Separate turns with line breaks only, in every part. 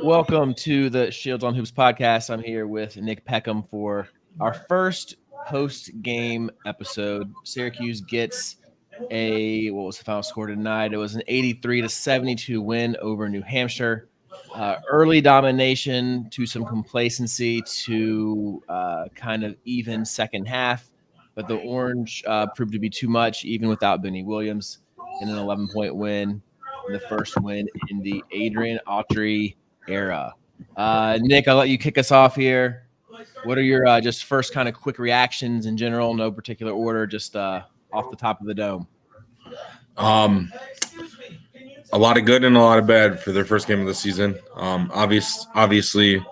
Welcome to the Shields on Hoops podcast. I'm here with Nick Peckham for our first post-game episode. Syracuse gets what was the final score tonight? It was an 83-72 win over New Hampshire. Early domination to some complacency to kind of even second half, but the Orange proved to be too much even without Benny Williams in an 11-point win, the first win in the Adrian Autry era. Nick, I'll let you kick us off here. What are your just first kind of quick reactions in general? No particular order, just off the top of the dome.
A lot of good and a lot of bad for their first game of the season. Obviously,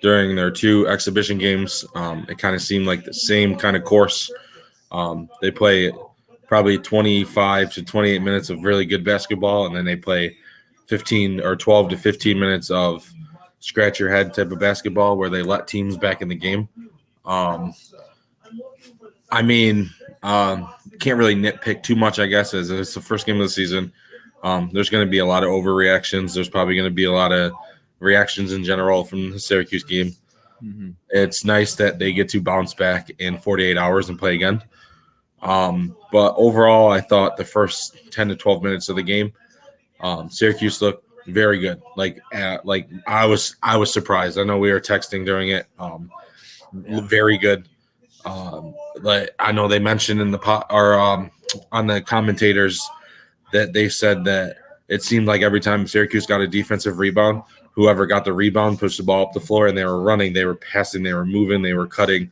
during their two exhibition games, it kind of seemed like the same kind of course. They play probably 25 to 28 minutes of really good basketball, and then they play 15 or 12 to 15 minutes of scratch your head type of basketball where they let teams back in the game. Can't really nitpick too much, I guess, as it's the first game of the season. There's going to be a lot of overreactions. There's probably going to be a lot of reactions in general from the Syracuse game. Mm-hmm. It's nice that they get to bounce back in 48 hours and play again. But overall, I thought the first 10 to 12 minutes of the game, Syracuse looked very good. I was surprised. I know we were texting during it. Very good. I know they mentioned in the on the commentators that they said that it seemed like every time Syracuse got a defensive rebound, whoever got the rebound pushed the ball up the floor, and they were running, they were passing, they were moving, they were cutting.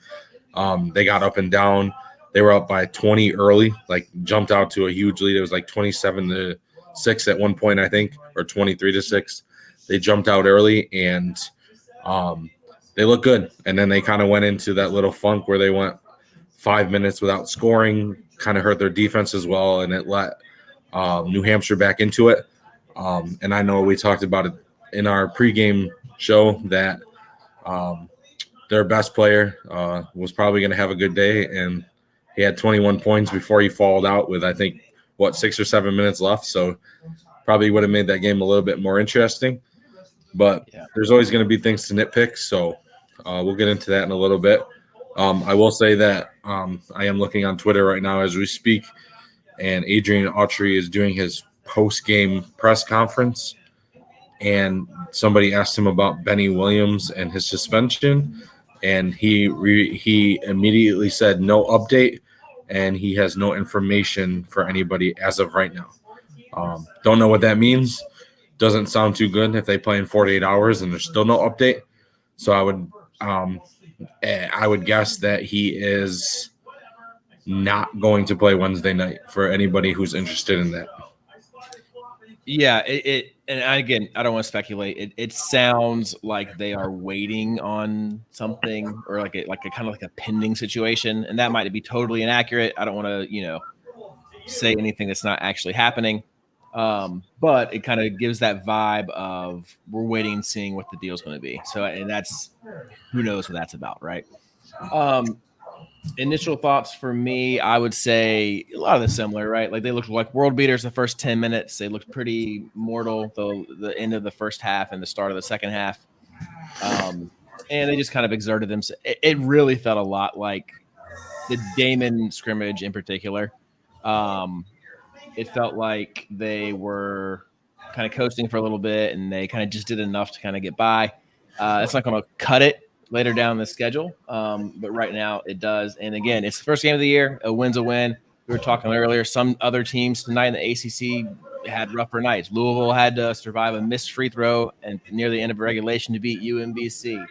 They got up and down. They were up by 20 early, jumped out to a huge lead. It was 27-6 at one point, I think, or 23-6. They jumped out early, and they look good. And then they kind of went into that little funk where they went 5 minutes without scoring, kind of hurt their defense as well, and it let New Hampshire back into it. And I know we talked about it in our pregame show that their best player was probably going to have a good day, and he had 21 points before he fouled out with, I think, 6 or 7 minutes left. So probably would have made that game a little bit more interesting. But there's always going to be things to nitpick, so we'll get into that in a little bit. I will say that I am looking on Twitter right now as we speak, and Adrian Autry is doing his post-game press conference, and somebody asked him about Benny Williams and his suspension, and he immediately said no update, and he has no information for anybody as of right now. Don't know what that means. Doesn't sound too good if they play in 48 hours and there's still no update. So I would guess that he is not going to play Wednesday night for anybody who's interested in that.
Yeah, and again, I don't want to speculate. It sounds like they are waiting on something, or like a kind of like a pending situation, and that might be totally inaccurate. I don't want to, say anything that's not actually happening. But it kind of gives that vibe of we're waiting and seeing what the deal's going to be. So, and that's, who knows what that's about, right? Initial thoughts for me, I would say a lot of the similar, right? Like they looked like world beaters the first 10 minutes. They looked pretty mortal the end of the first half and the start of the second half. And they just kind of exerted themselves. It really felt a lot like the Damon scrimmage in particular. It felt like they were kind of coasting for a little bit, and they kind of just did enough to kind of get by. It's not going to cut it later down the schedule, but right now it does. And again, it's the first game of the year. A win's a win. We were talking earlier. Some other teams tonight in the ACC had rougher nights. Louisville had to survive a missed free throw and near the end of regulation to beat UMBC.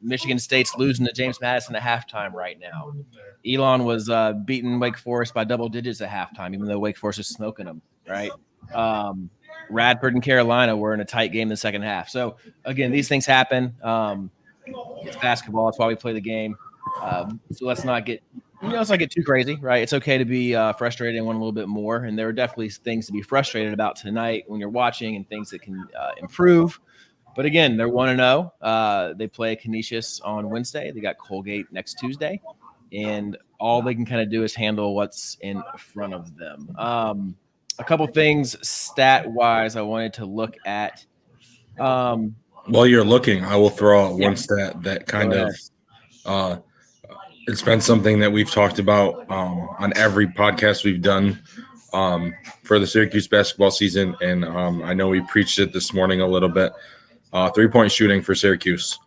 Michigan State's losing to James Madison at halftime right now. Elon was beating Wake Forest by double digits at halftime, even though Wake Forest is smoking them, right? Radford and Carolina were in a tight game in the second half. So, again, these things happen. It's basketball. That's why we play the game. So let's not get too crazy, right? It's okay to be frustrated and want a little bit more. And there are definitely things to be frustrated about tonight when you're watching and things that can improve. But again, they're 1-0. They play Canisius on Wednesday. They got Colgate next Tuesday. And all they can kind of do is handle what's in front of them. A couple things stat-wise I wanted to look at
While you're looking, I will throw out one stat that kind of it's been something that we've talked about on every podcast we've done for the Syracuse basketball season, and I know we preached it this morning a little bit. 3-point shooting for Syracuse.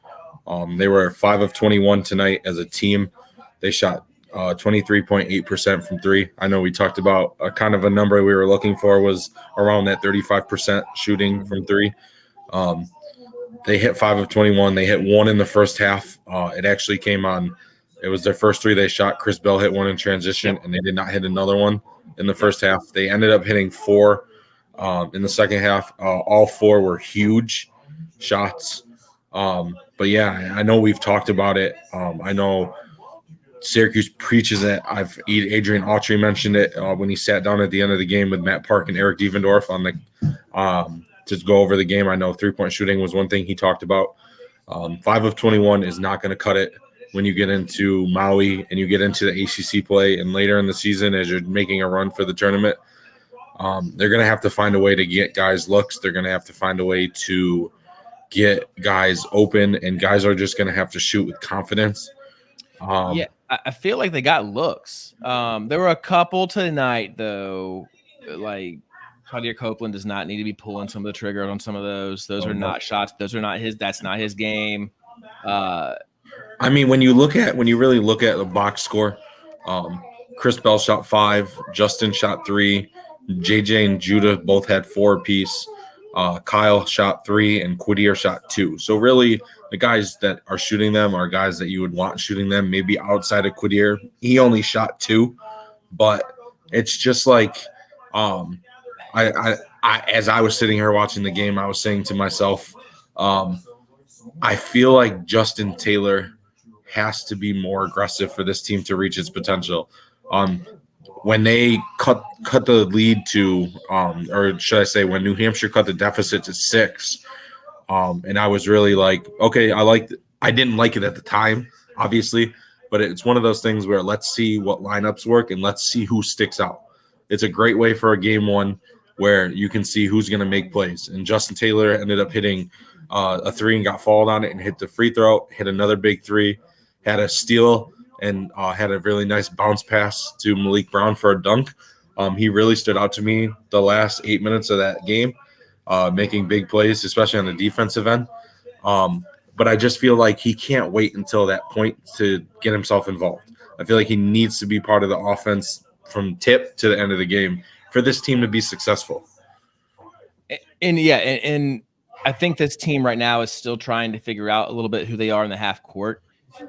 They were 5 of 21 tonight as a team. They shot 23.8% from three. I know we talked about kind of a number we were looking for was around that 35% shooting from three. They hit 5 of 21. They hit one in the first half. It actually came on. It was their first three they shot. Chris Bell hit one in transition, and they did not hit another one in the first half. They ended up hitting 4 in the second half. All 4 were huge shots. But yeah, I know we've talked about it. I know Syracuse preaches it. Adrian Autry mentioned it when he sat down at the end of the game with Matt Park and Eric Devendorf on the to go over the game. I know 3-point shooting was one thing he talked about. 5 of 21 is not going to cut it when you get into Maui and you get into the ACC play and later in the season as you're making a run for the tournament. They're going to have to find a way to get guys looks. They're going to have to find a way to get guys open, and guys are just going to have to shoot with confidence.
I feel like they got looks. There were a couple tonight, though, like Javier Copeland does not need to be pulling some of the trigger on some of those. Those are not shots. Those are not his. That's not his game.
I mean, when you really look at the box score, Chris Bell shot 5, Justin shot 3, JJ and Judah both had 4 apiece. Kyle shot 3 and Quadir shot 2. So really, the guys that are shooting them are guys that you would want shooting them. Maybe outside of Quadir, he only shot 2, but it's just like, I as I was sitting here watching the game, I was saying to myself, I feel like Justin Taylor has to be more aggressive for this team to reach its potential. When they cut the lead to, or should I say, when New Hampshire cut the deficit to 6, and I was really like, okay, I didn't like it at the time, obviously, but it's one of those things where let's see what lineups work and let's see who sticks out. It's a great way for a game one where you can see who's going to make plays. And Justin Taylor ended up hitting a 3 and got fouled on it and hit the free throw, hit another big 3, had a steal, and had a really nice bounce pass to Malik Brown for a dunk. He really stood out to me the last 8 minutes of that game, making big plays, especially on the defensive end. But I just feel like he can't wait until that point to get himself involved. I feel like he needs to be part of the offense from tip to the end of the game for this team to be successful.
And I think this team right now is still trying to figure out a little bit who they are in the half court.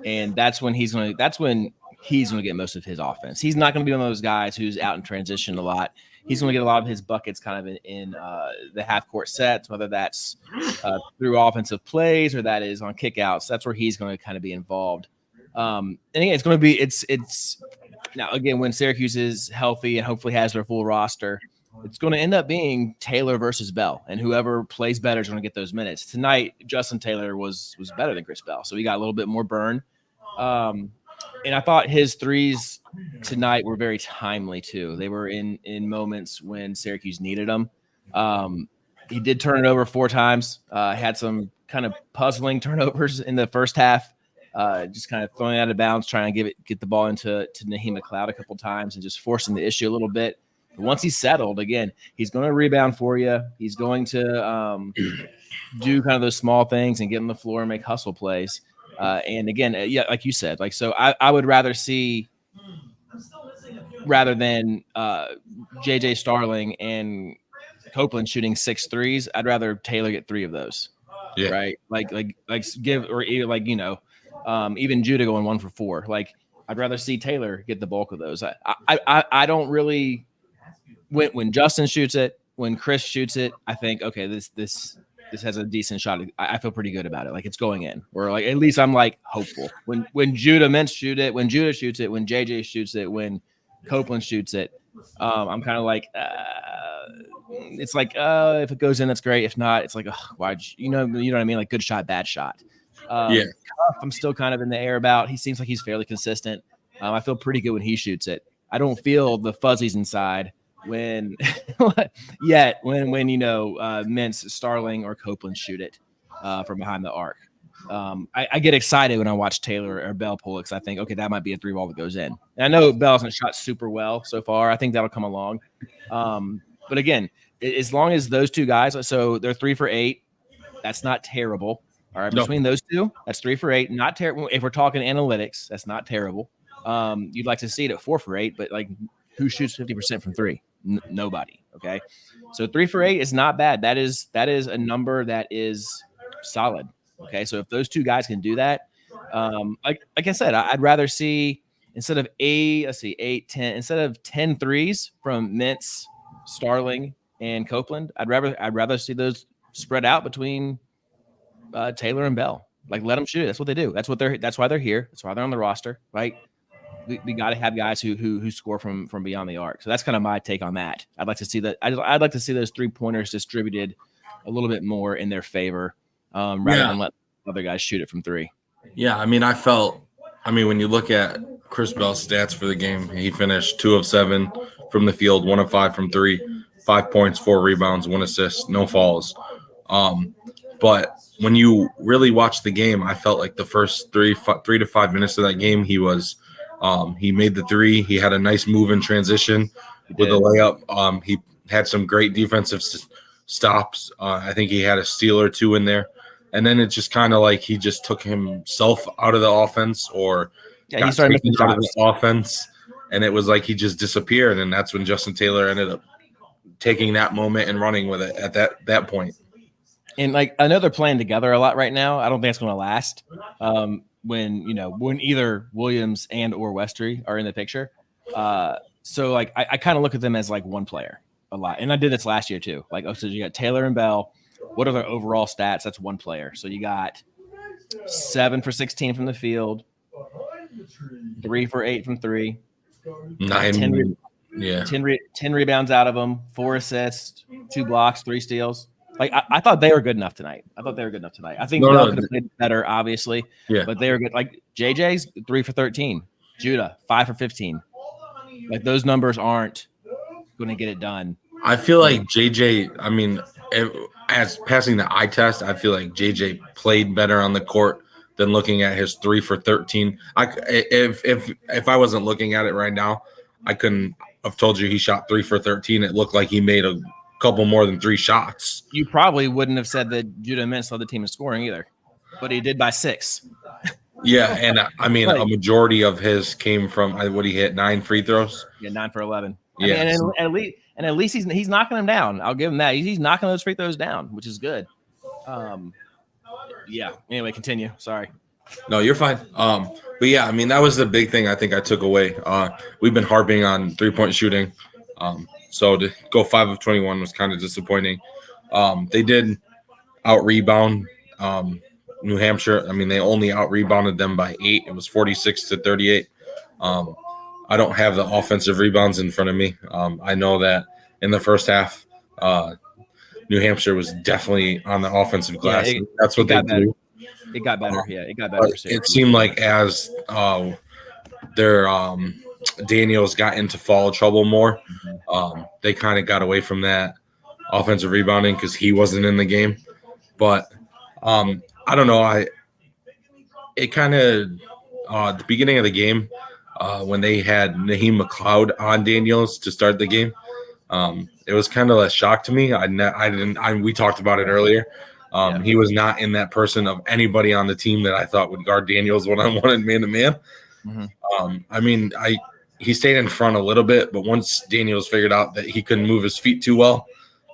And that's when he's going to get most of his offense. He's not going to be one of those guys who's out in transition a lot. He's going to get a lot of his buckets kind of in the half court sets, whether that's through offensive plays or that is on kickouts. That's where he's going to kind of be involved. And again, it's going to be it's now again when Syracuse is healthy and hopefully has their full roster, it's going to end up being Taylor versus Bell, and whoever plays better is going to get those minutes. Tonight, Justin Taylor was better than Chris Bell, so he got a little bit more burn. And I thought his threes tonight were very timely too. They were in moments when Syracuse needed them. He did turn it over 4 times. Had some kind of puzzling turnovers in the first half. Just kind of throwing out of bounds, trying to get the ball into Naheem McLeod a couple times and just forcing the issue a little bit. But once he's settled, again, he's going to rebound for you. He's going to do kind of those small things and get on the floor and make hustle plays. And again, like you said, so I would rather see, rather than JJ Starling and Copeland shooting 6 threes, I'd rather Taylor get 3 of those. Yeah. Right. Like give, or even Judah going 1 for 4. Like I'd rather see Taylor get the bulk of those. I don't really, when Justin shoots it, when Chris shoots it, I think, okay, this has a decent shot. I feel pretty good about it. Like it's going in, or like at least I'm like hopeful. When Judah shoot it, when Judah shoots it, when JJ shoots it, when Copeland shoots it, I'm kind of like, it's like, if it goes in, that's great. If not, it's like, why'd you know what I mean? Like good shot, bad shot. Yeah, I'm still kind of in the air about. He seems like he's fairly consistent. I feel pretty good when he shoots it. I don't feel the fuzzies inside when Mintz, Starling, or Copeland shoot it from behind the arc. I get excited when I watch Taylor or Bell pull it because I think, okay, that might be a 3-ball that goes in. And I know Bell hasn't shot super well so far. I think that'll come along. But again, as long as those two guys, so they're 3 for 8, that's not terrible. All right, between those two, that's 3 for 8. Not terrible. If we're talking analytics, that's not terrible. You'd like to see it at 4 for 8, but like, who shoots 50% from 3? Nobody. Okay, so 3 for 8 is not bad. That is a number that is solid. Okay, so if those two guys can do that, like I said, I'd rather see instead of 8, 10, instead of 10 threes from Mintz, Starling, and Copeland, I'd rather see those spread out between Taylor and Bell. Like, let them shoot it. That's what they do. That's why they're here. That's why they're on the roster, right? We got to have guys who score from beyond the arc. So that's kind of my take on that. I'd like to see that. I'd like to see those 3-pointers distributed a little bit more in their favor, rather than let other guys shoot it from 3.
Yeah, I mean, when you look at Chris Bell's stats for the game, he finished 2 of 7 from the field, 1 of 5 from 3, 5 points, 4 rebounds, 1 assist, no fouls. But when you really watch the game, I felt like the first 3 to 5 minutes of that game, he made the 3. He had a nice move in transition with a layup. He had some great defensive stops. I think he had a steal or 2 in there. And then it's just kind of like he just took himself out of the offense, or
he started making
out of the offense, and it was like he just disappeared. And that's when Justin Taylor ended up taking that moment and running with it at that point.
And like, I know they're playing together a lot right now. I don't think it's going to last. When either Williams and or Westry are in the picture. So like, I kind of look at them as like one player a lot. And I did this last year too. Like, so you got Taylor and Bell. What are their overall stats? That's one player. So you got 7 for 16 from the field, 3 for 8 from 3, 10 rebounds out of them, 4 assists, 2 blocks, 3 steals. Like, I thought they were good enough tonight. I think Bell could have played better, obviously. Yeah. But they were good. Like, JJ's 3 for 13. Judah, 5 for 15. Like, those numbers aren't going to get it done.
I feel like JJ, as passing the eye test, I feel like JJ played better on the court than looking at his 3 for 13. If I wasn't looking at it right now, I couldn't have told you he shot 3 for 13. It looked like he made a couple more than 3 shots.
You probably wouldn't have said that Judah Mintz led the team in scoring either, but he did by 6.
Yeah, and a majority of his came from what he hit 9 free throws.
Yeah, 9 for 11. Yeah, at least he's knocking them down. I'll give him that. He's knocking those free throws down, which is good. Yeah. Anyway, continue. Sorry.
No, you're fine. But yeah, that was the big thing I think I took away. We've been harping on 3-point shooting. So to go 5 of 21 was kind of disappointing. They did out-rebound New Hampshire. They only out-rebounded them by 8. It was 46-38. I don't have the offensive rebounds in front of me. I know that in the first half, New Hampshire was definitely on the offensive glass.
Yeah,
that's what they do.
It got better. It got better.
It seemed like as their Daniels got into foul trouble more, they kind of got away from that offensive rebounding because he wasn't in the game. But I don't know. It kind of at the beginning of the game, when they had Naheem McLeod on Daniels to start the game, it was kind of a shock to me. We talked about it earlier. He was not in that person of anybody on the team that I thought would guard Daniels one-on-one and man-to-man. He stayed in front a little bit, but once Daniels figured out that he couldn't move his feet too well.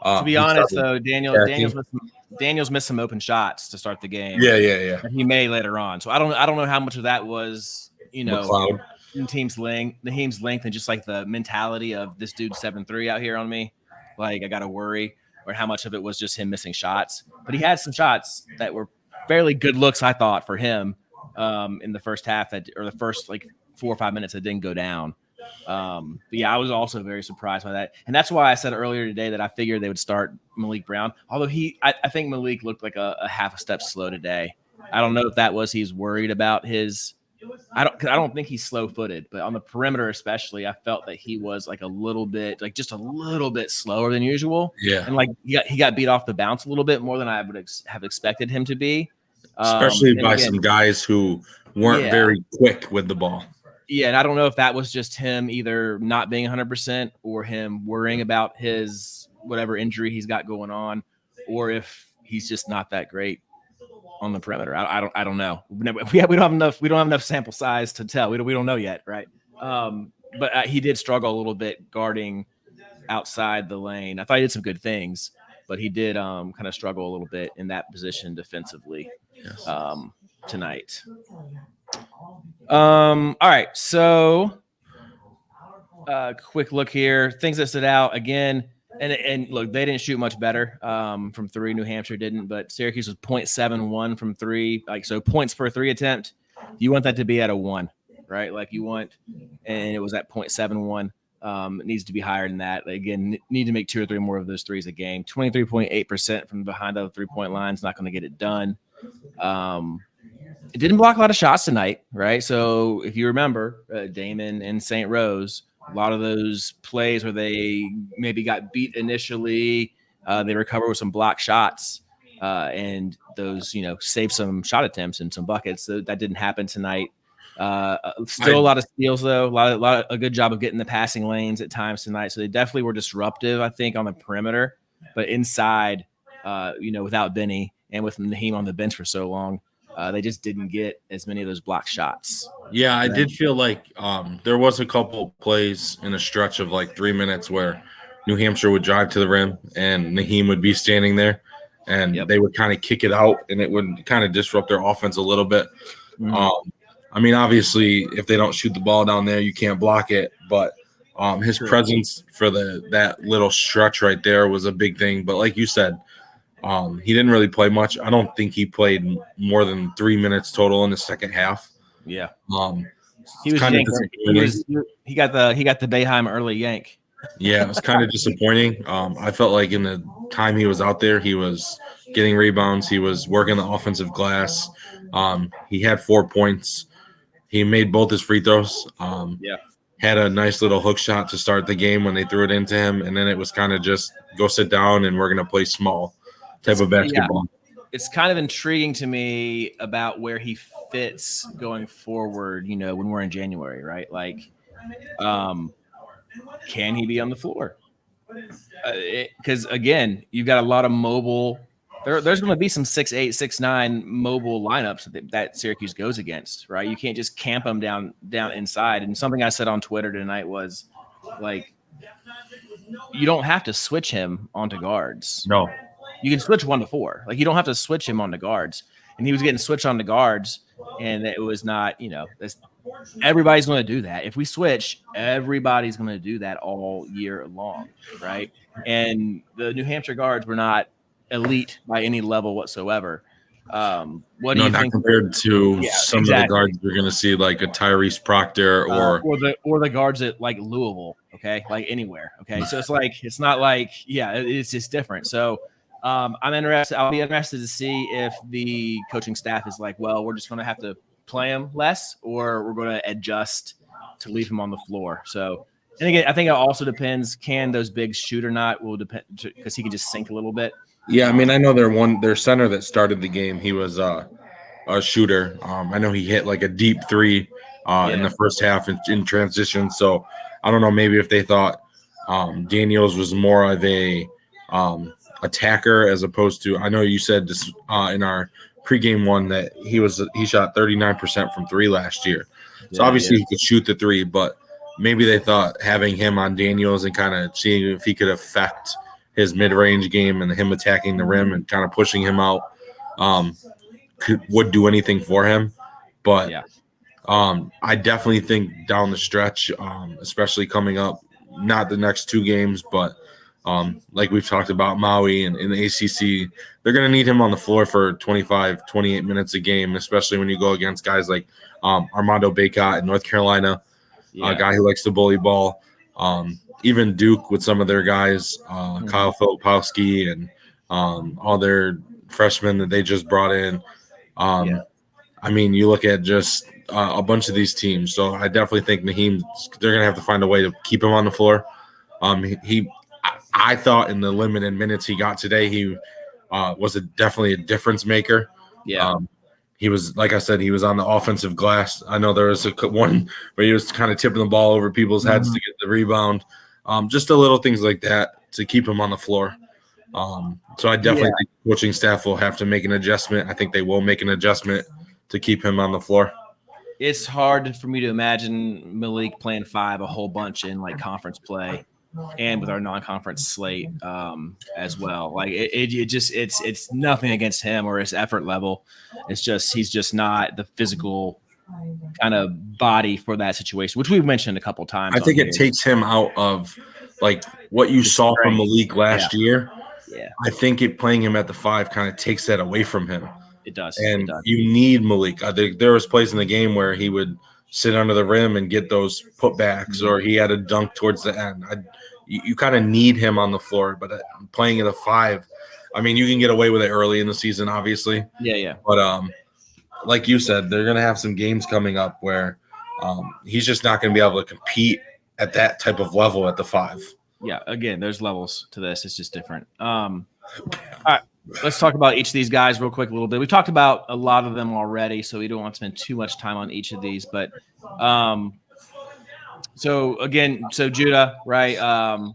To be honest, though, Daniels missed some open shots to start the game.
Yeah.
And he may later on. So I don't know how much of that was,
McLeod.
Naheem's length and just like the mentality of this dude 7'3" out here on me. Like, I got to worry, or how much of it was just him missing shots. But he had some shots that were fairly good looks, I thought, for him in the first half or the first like 4 or 5 minutes that didn't go down. But yeah, I was also very surprised by that. And that's why I said earlier today that I figured they would start Malik Brown. Although I think Malik looked like a half a step slow today. I don't know if that was he's worried about his I don't think he's slow-footed, but on the perimeter especially, I felt that he was like a little bit, like just a little bit slower than usual.
Yeah,
And like he got beat off the bounce a little bit more than I would have expected him to be.
especially
And
by
again,
some guys who weren't
yeah,
very quick with the ball.
yeah, and I don't know if that was just him either not being 100% or him worrying about his whatever injury he's got going on, or if he's just not that great on the perimeter. I don't know. We don't have enough sample size to tell. We don't know yet, right? But he did struggle a little bit guarding outside the lane. I thought he did some good things, but he did kind of struggle a little bit in that position defensively tonight. All right, so quick look here. Things that stood out again. And look, they didn't shoot much better from three. New Hampshire didn't, but Syracuse was 0.71 from three. Like, so points per three attempt, you want that to be at a 1, right? Like you want, and it was at 0.71. It needs to be higher than that. Again, need to make 2 or 3 more of those threes a game. 23.8% from behind the 3-point line is not going to get it done. It didn't block a lot of shots tonight, right? So if you remember, Damon and St. Rose, a lot of those plays where they maybe got beat initially, they recover with some block shots, and those, save some shot attempts and some buckets. So that didn't happen tonight. Still a lot of steals though, a good job of getting the passing lanes at times tonight. So they definitely were disruptive, I think, on the perimeter, but inside, without Benny and with Naheem on the bench for so long, they just didn't get as many of those block shots.
Yeah, I did feel like there was a couple plays in a stretch of like 3 minutes where New Hampshire would drive to the rim and Naheem would be standing there, and they would kind of kick it out, and it would kind of disrupt their offense a little bit.
Mm-hmm.
I mean, obviously, if they don't shoot the ball down there, you can't block it. But his presence for that little stretch right there was a big thing. But like you said, he didn't really play much. I don't think he played more than 3 minutes total in the second half.
Yeah.
He was kind of disappointing.
He got the Boeheim early yank.
Yeah, it was kind of disappointing. I felt like in the time he was out there, he was getting rebounds. He was working the offensive glass. He had 4 points. He made both his free throws. Had a nice little hook shot to start the game when they threw it into him, and then it was kind of just go sit down and we're going to play small type of basketball.
Yeah. It's kind of intriguing to me about where he fits going forward, when we're in January, right? Like, can he be on the floor? Because, again, you've got a lot of mobile – there's going to be some 6'8", 6'9" mobile lineups that Syracuse goes against, right? You can't just camp them down inside. And something I said on Twitter tonight was, like, you don't have to switch him onto guards.
No.
You can switch 1 to 4. Like, you don't have to switch him onto guards. And he was getting switched onto guards, and it was not, everybody's going to do that. If we switch, everybody's going to do that all year long, right? And the New Hampshire guards were not elite by any level whatsoever. What do you think
compared to some of the guards you're going to see, like a Tyrese Proctor
or the guards at like Louisville, okay, like anywhere, okay. So it's not like it's just different. So I'm interested. I'll be interested to see if the coaching staff is like, well, we're just going to have to play him less, or we're going to adjust to leave him on the floor. So, and again, I think it also depends. Can those bigs shoot or not? Will depend, because he can just sink a little bit.
Yeah, I mean, I know their center that started the game, he was a shooter. I know he hit like a deep 3 in the first half in transition. So I don't know, maybe if they thought Daniels was more of a attacker as opposed to, I know you said this in our pregame one that he shot 39% from 3 last year. So obviously he could shoot the 3, but maybe they thought having him on Daniels and kind of seeing if he could affect his mid-range game and him attacking the rim and kind of pushing him out would do anything for him. But I definitely think down the stretch, especially coming up, not the next 2 games, but like we've talked about Maui and in the ACC, they're going to need him on the floor for 25, 28 minutes a game, especially when you go against guys like Armando Bacot in North Carolina, a guy who likes to bully ball. Even Duke with some of their guys, Kyle Filipowski and all their freshmen that they just brought in. I mean, you look at just a bunch of these teams. So I definitely think they're going to have to find a way to keep him on the floor. I thought in the limited minutes he got today, he was definitely a difference maker.
Yeah.
He was, like I said, he was on the offensive glass. I know there was one where he was kind of tipping the ball over people's heads to get the rebound. Just the little things like that to keep him on the floor. So I definitely think the coaching staff will have to make an adjustment. I think they will make an adjustment to keep him on the floor.
It's hard for me to imagine Malik playing 5 a whole bunch in like conference play and with our non-conference slate as well. Like it's nothing against him or his effort level. It's just he's just not the physical kind of body for that situation, which we've mentioned a couple times.
I think it takes him out of like what you saw from Malik last year.
Yeah,
I think playing him at the 5 kind of takes that away from him.
It does.
And you need Malik. There was plays in the game where he would sit under the rim and get those putbacks, or he had a dunk towards the end. You kind of need him on the floor, but playing at a 5, I mean, you can get away with it early in the season, obviously.
Yeah.
But like you said, they're going to have some games coming up where he's just not going to be able to compete at that type of level at the 5.
Yeah, again, there's levels to this. It's just different. All right, let's talk about each of these guys real quick a little bit. We've talked about a lot of them already, so we don't want to spend too much time on each of these. But so Judah, right?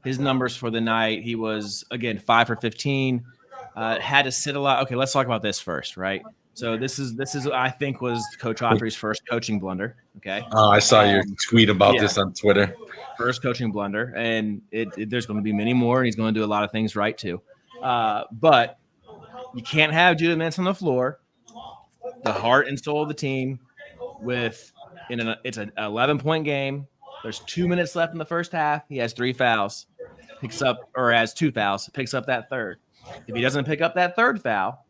His numbers for the night, he was, again, 5 for 15, had to sit a lot. Okay, let's talk about this first, right? So this is I think was Coach Autry's first coaching blunder. Okay.
I saw your tweet about this on Twitter.
First coaching blunder, and there's going to be many more, and he's going to do a lot of things right too. But you can't have Judah Mintz on the floor, the heart and soul of the team, it's an 11-point game. There's 2 minutes left in the first half. He has 3 fouls, has 2 fouls, picks up that third. If he doesn't pick up that third foul,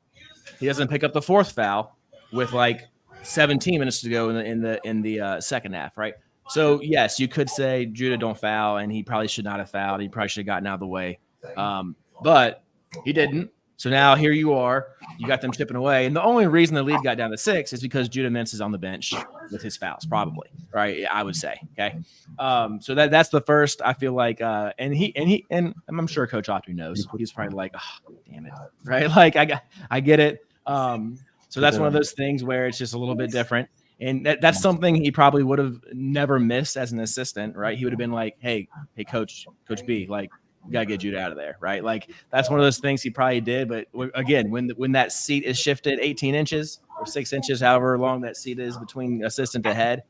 he doesn't pick up the 4th foul with like 17 minutes to go in the second half, right? So yes, you could say Judah don't foul, and he probably should not have fouled. He probably should have gotten out of the way, but he didn't. So now here you are. You got them chipping away, and the only reason the lead got down to 6 is because Judah Mintz is on the bench with his fouls, probably, right? I would say, okay. So that's the first. I feel like, and I'm sure Coach Autry knows. He's probably like, oh, damn it, right? Like I get it. So that's one of those things where it's just a little bit different. And that's something he probably would have never missed as an assistant, right? He would have been like, hey, Coach B, like, we got to get Judah out of there, right? Like, that's one of those things he probably did. But again, when that seat is shifted 18 inches or 6 inches, however long that seat is between assistant to head,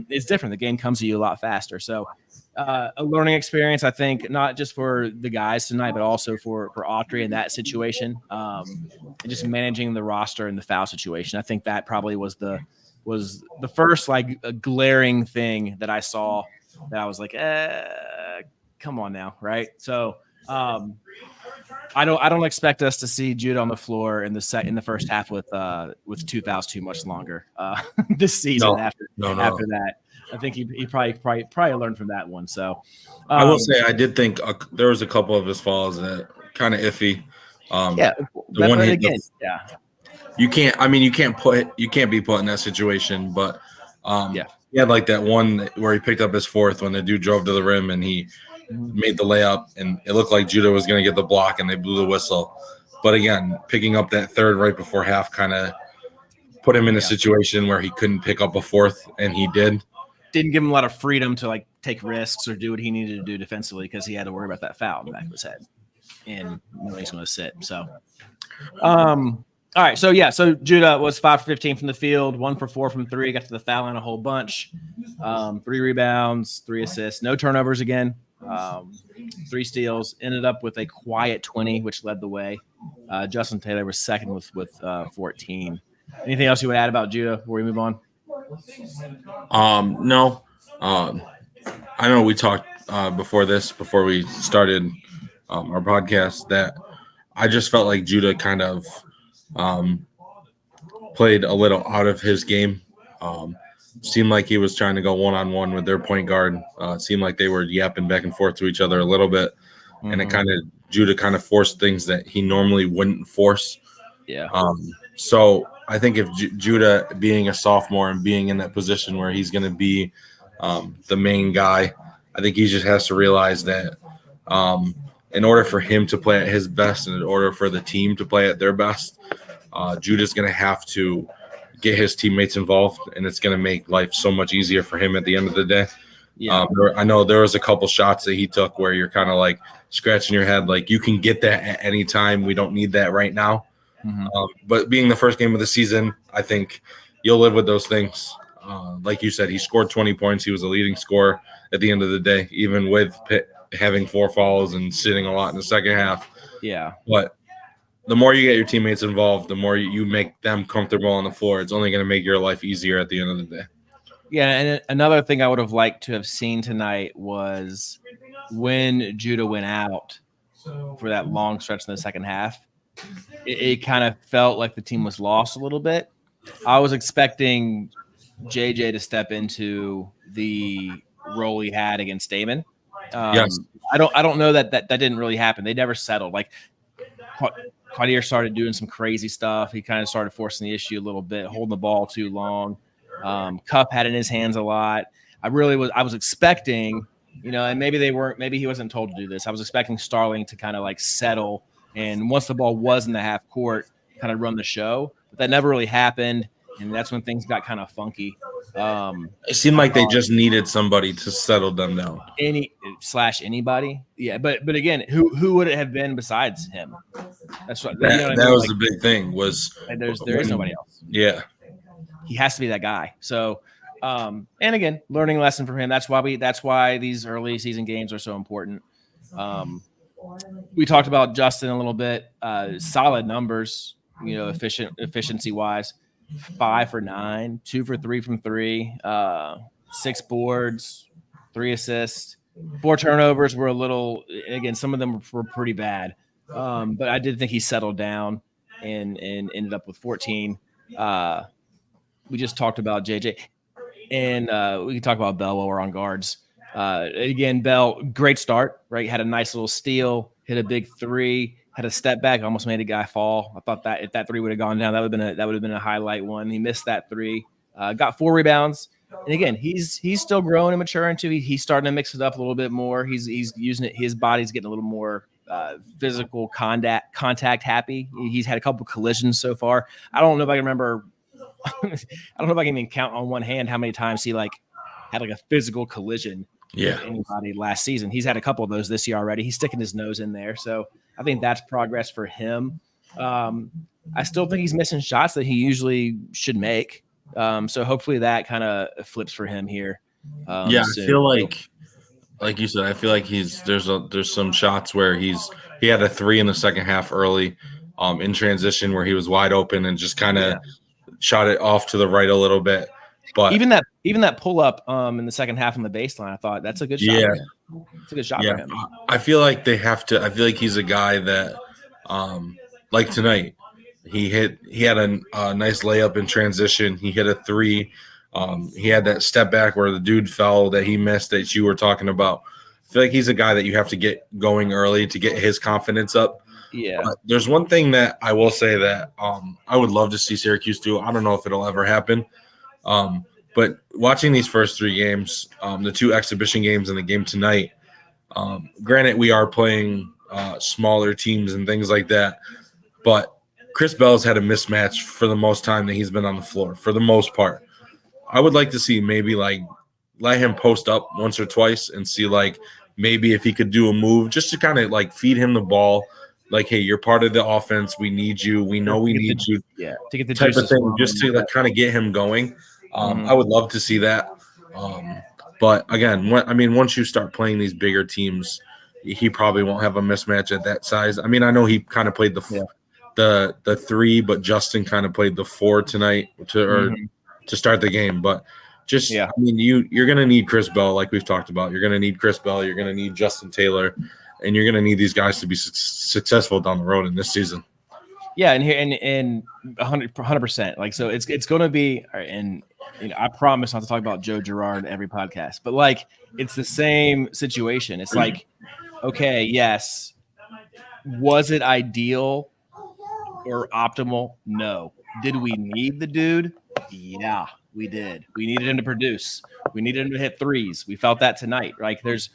it's different. The game comes to you a lot faster. So a learning experience, I think, not just for the guys tonight, but also for Autry in that situation, and just managing the roster and the foul situation. I think that probably was the first like a glaring thing that I saw that I was like, come on now, right? So I don't expect us to see Judah on the floor in the first half with 2 fouls too much longer this season. After that, I think he probably learned from that one. So
I will say I did think there was a couple of his fouls that kind of iffy. You can't be put in that situation, but he had like that one where he picked up his 4th when the dude drove to the rim and he made the layup, and it looked like Judah was going to get the block, and they blew the whistle. But again, picking up that 3rd right before half kind of put him in a situation where he couldn't pick up a 4th, and he did.
Didn't give him a lot of freedom to like take risks or do what he needed to do defensively because he had to worry about that foul in the back of his head, and he's going to sit. So, all right. So Judah was 5 for 15 from the field, 1 for 4 from 3. Got to the foul line a whole bunch. 3 rebounds, 3 assists, no turnovers again. 3 steals, ended up with a quiet 20, which led the way. Justin Taylor was second with 14. Anything else you would add about Judah before we move on?
No. I know we talked before we started our podcast that I just felt like Judah kind of played a little out of his game. Seemed like he was trying to go one-on-one with their point guard. Seemed like they were yapping back and forth to each other a little bit. And Judah kind of forced things that he normally wouldn't force.
Yeah.
So I think if Judah being a sophomore and being in that position where he's going to be the main guy, I think he just has to realize that in order for him to play at his best and in order for the team to play at their best, Judah's going to have to get his teammates involved, and it's going to make life so much easier for him at the end of the day. Yeah. I know there was a couple shots that he took where you're kind of like scratching your head, like you can get that at any time. We don't need that right now. Mm-hmm. But being the first game of the season, I think you'll live with those things. Like you said, he scored 20 points. He was a leading scorer at the end of the day, even with Pitt having 4 fouls and sitting a lot in the second half.
Yeah.
But the more you get your teammates involved, the more you make them comfortable on the floor. It's only going to make your life easier at the end of the day.
Yeah, and another thing I would have liked to have seen tonight was when Judah went out for that long stretch in the second half, it kind of felt like the team was lost a little bit. I was expecting JJ to step into the role he had against Damon.
Yes.
I don't know that didn't really happen. They never settled. Like Quadir started doing some crazy stuff. He kind of started forcing the issue a little bit, holding the ball too long. Cup had in his hands a lot. I was expecting, and maybe he wasn't told to do this. I was expecting Starling to kind of like settle, and once the ball was in the half court, kind of run the show. But that never really happened, and that's when things got kind of funky.
It seemed like they just needed somebody to settle them down.
Anybody. Yeah, but again, who would it have been besides him? That's what
that was the big thing was
there is nobody else.
Yeah.
He has to be that guy. So, and again, learning lesson from him. That's why these early season games are so important. We talked about Justin a little bit. Solid numbers, efficiency wise. 5 for 9, 2 for 3 from 3, 6 boards, 3 assists, 4 turnovers were a little. Again, some of them were pretty bad, but I did think he settled down and ended up with 14. We just talked about JJ, and we can talk about Bell while we're on guards. Again, Bell, great start, right? Had a nice little steal, hit a big 3, had a step back, almost made a guy fall. I thought that if that 3 would have gone down, that would have been a highlight one. He missed that 3, got 4 rebounds, and again, he's still growing and maturing too. He's starting to mix it up a little bit more. He's using it. His body's getting a little more physical contact happy. He's had a couple collisions so far. I don't know if I can remember. I don't know if I can even count on one hand how many times he had a physical collision with anybody last season. He's had a couple of those this year already. He's sticking his nose in there. So I think that's progress for him. I still think he's missing shots that he usually should make. So hopefully that kind of flips for him here.
I feel like you said, I feel like there's some shots where he had a 3 in the second half early in transition where he was wide open and just kind of shot it off to the right a little bit. But
even that pull up in the second half on the baseline, I thought that's a good shot. Yeah, it's a good shot for him.
I feel like they have to. I feel like he's a guy that, like tonight, he had a nice layup in transition. He hit a 3. He had that step back where the dude fell that he missed that you were talking about. I feel like he's a guy that you have to get going early to get his confidence up.
Yeah.
There's one thing that I will say that I would love to see Syracuse do. I don't know if it'll ever happen. But watching these first 3 games, the 2 exhibition games and the game tonight, granted we are playing smaller teams and things like that, but Chris Bell's had a mismatch for the most time that he's been on the floor, for the most part. I would like to see maybe let him post up once or twice and see maybe if he could do a move just to kind of feed him the ball. Hey, you're part of the offense. We need you. We know we need you.
Yeah, to get the
type of thing, just to kind of get him going. I would love to see that. But again, once you start playing these bigger teams, he probably won't have a mismatch at that size. I know he kind of played the 3, but Justin kind of played the 4 tonight to start the game. But you're going to need Chris Bell, like we've talked about. You're going to need Chris Bell. You're going to need Justin Taylor. And you're going to need these guys to be successful down the road in this season.
Yeah, and 100%. So it's going to be, and I promise not to talk about Joe Girard every podcast, but it's the same situation. It's okay, yes, was it ideal or optimal? No, Did we need the dude? Yeah, we did. We needed him to produce. We needed him to hit threes. We felt that tonight. Like there's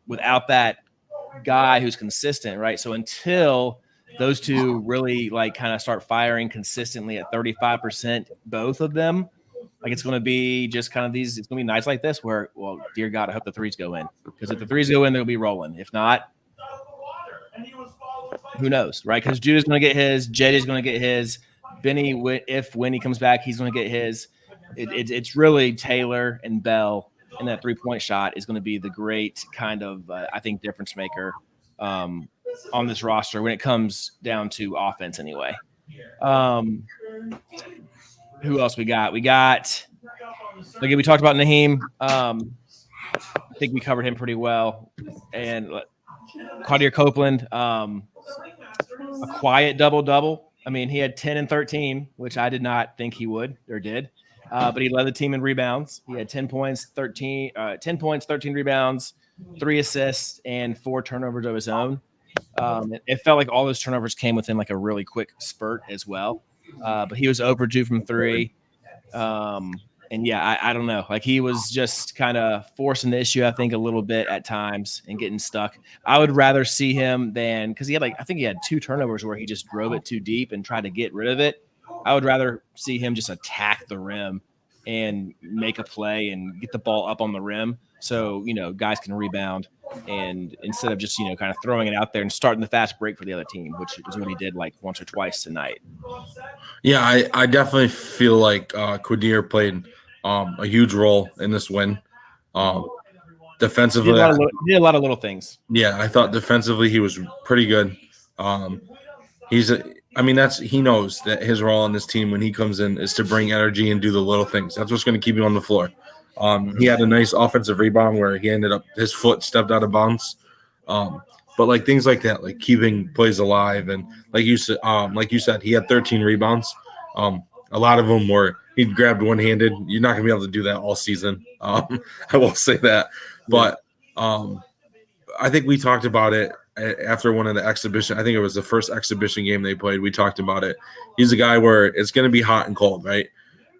without that guy who's consistent, right? So until those two really like kind of start firing consistently at 35%, both of them, like it's going to be just kind of these. It's going to be nights like this where, well, dear God, I hope the threes go in, because if the threes go in, they'll be rolling. If not, who knows, right? Because Judah's going to get his, JJ's going to get his, Benny, when he comes back, he's going to get his. It's really Taylor and Bell, and that 3-point shot is going to be the great kind of I think difference maker on this roster when it comes down to offense. Anyway, who else we got? We got again. We talked about Naheem. I think we covered him pretty well, and Quadir Copeland. A quiet double-double. I mean, he had 10 and 13, which I did not think he would or did. But he led the team in rebounds. He had 10 points, 13 rebounds, 3 assists, and 4 turnovers of his own. It felt like all those turnovers came within like a really quick spurt as well. But he was 0 for 2 from 3. And yeah, I don't know. Like he was just kind of forcing the issue, I think, a little bit at times and getting stuck. I would rather see him than, because he had I think he had 2 turnovers where he just drove it too deep and tried to get rid of it. I would rather see him just attack the rim and make a play and get the ball up on the rim, so guys can rebound, and instead of just kind of throwing it out there and starting the fast break for the other team, which is what he did like once or twice tonight.
Yeah, I definitely feel like Quadir played a huge role in this win. Defensively,
he did a lot of little things.
Yeah, I thought defensively he was pretty good. He knows that his role on this team when he comes in is to bring energy and do the little things. That's what's going to keep him on the floor. He had a nice offensive rebound where he ended up, his foot stepped out of bounds. But like things like that, like keeping plays alive, and like you said, he had 13 rebounds. A lot of them were he grabbed one-handed. You're not going to be able to do that all season. I will say that. But I think we talked about it after one of the exhibition. I think it was the first exhibition game they played. We talked about it. He's a guy where it's going to be hot and cold, right?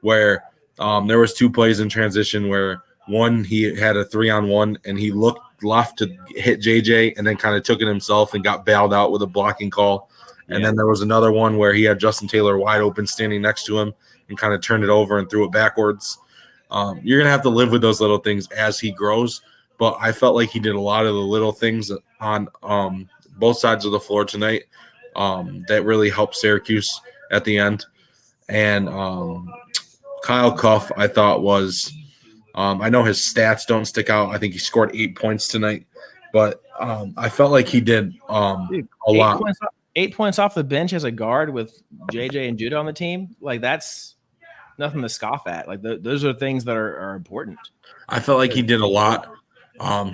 Where there was 2 plays in transition where one, he had a 3-on-1 and he looked left to hit JJ and then kind of took it himself and got bailed out with a blocking call. And then there was another one where he had Justin Taylor wide open standing next to him and kind of turned it over and threw it backwards. You're going to have to live with those little things as he grows. But I felt like he did a lot of the little things on both sides of the floor tonight that really helped Syracuse at the end. And Kyle Cuff, I thought was I know his stats don't stick out. I think he scored 8 points tonight. But I felt like he did a lot.
8 points off the bench as a guard with JJ and Judah on the team. Like, that's nothing to scoff at. Like, those are things that are important.
I felt like he did a lot.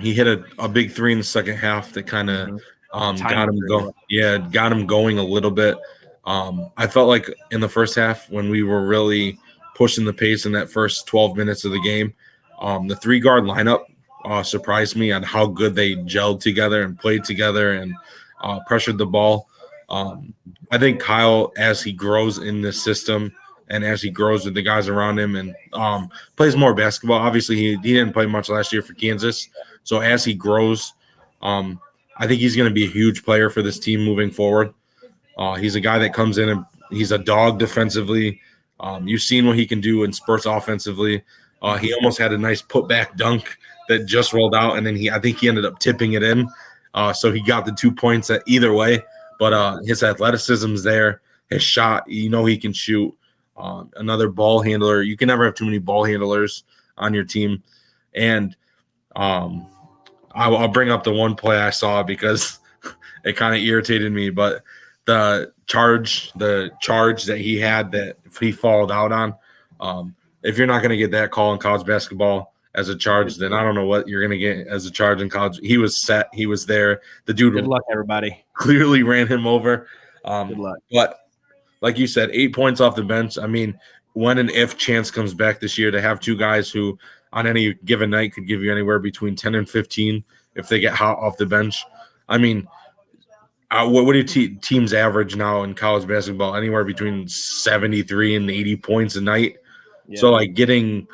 He hit a big 3 in the second half that kind of got him going. Yeah, got him going a little bit. I felt like in the first half when we were really pushing the pace in that first 12 minutes of the game, the 3-guard lineup surprised me on how good they gelled together and played together and pressured the ball. I think Kyle, as he grows in this system and as he grows with the guys around him and plays more basketball, obviously he didn't play much last year for Kansas. So as he grows, I think he's going to be a huge player for this team moving forward. He's a guy that comes in and he's a dog defensively. You've seen what he can do in spurts offensively. He almost had a nice putback dunk that just rolled out, and then I think he ended up tipping it in. So he got the 2 points at either way. But his athleticism's there. His shot, he can shoot. Another ball handler. You can never have too many ball handlers on your team. And I'll bring up the one play I saw because it kind of irritated me. But the charge that he had that he fouled out on, if you're not going to get that call in college basketball as a charge, then I don't know what you're going to get as a charge in college. He was set. He was there. The dude,
good luck, everybody,
clearly ran him over.
Good luck.
But like you said, 8 points off the bench. I mean, when and if Chance comes back this year, to have 2 guys who on any given night could give you anywhere between 10 and 15 if they get hot off the bench. I mean, What do teams average now in college basketball? Anywhere between 73 and 80 points a night.
Yeah.
So like getting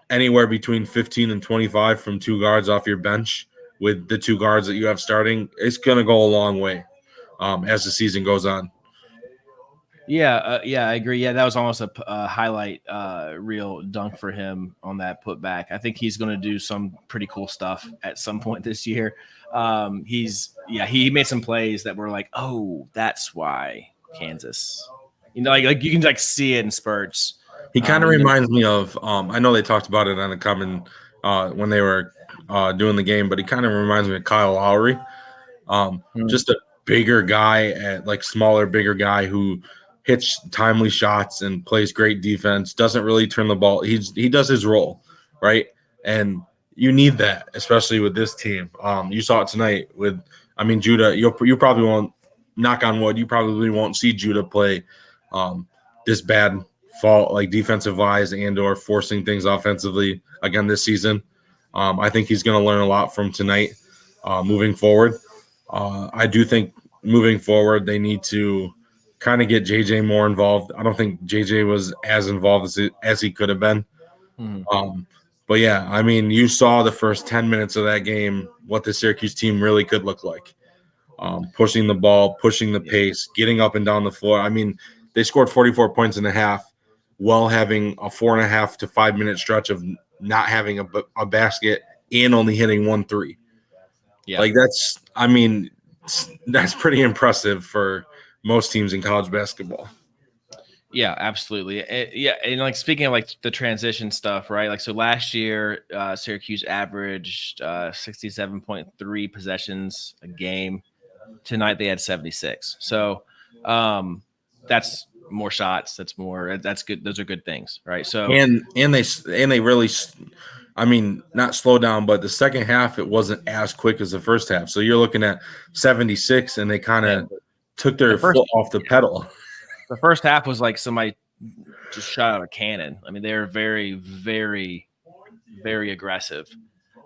anywhere between 15 and 25 from two guards off your bench with the two guards that you have starting, it's going to go a long way as the season goes on.
Yeah, I agree. Yeah, that was almost a highlight reel dunk for him on that putback. I think he's going to do some pretty cool stuff at some point this year. He made some plays that were like, oh, that's why Kansas. Like you can like see it in spurts.
He kind of reminds me of I know they talked about it on the coming when they were doing the game, but he kind of reminds me of Kyle Lowry. Just a bigger guy, smaller, bigger guy who hits timely shots and plays great defense, doesn't really turn the ball. He does his role, right? And you need that, especially with this team. You saw it tonight with, Judah. You probably won't, knock on wood, you probably won't see Judah play this bad fault, like defensive wise and or forcing things offensively again this season. I think he's going to learn a lot from tonight moving forward. I do think moving forward they need to kind of get JJ more involved. I don't think JJ was as involved as he could have been. But yeah, you saw the first 10 minutes of that game what the Syracuse team really could look like. Pushing the ball, pushing the pace, getting up and down the floor. They scored 44 points in a half while having a 4.5 to 5 minute stretch of not having a basket and only hitting 1 3. Yeah. Like that's pretty impressive for most teams in college basketball.
Yeah, absolutely. And like speaking of like the transition stuff, right? Like so last year, Syracuse averaged 67.3 possessions a game. Tonight they had 76. So that's more shots. That's good. Those are good things, right? So
and they really, not slow down, but the second half it wasn't as quick as the first half. So you're looking at 76, and they kind of took their foot off the pedal.
The first half was like somebody just shot out a cannon. They were very, very, very aggressive.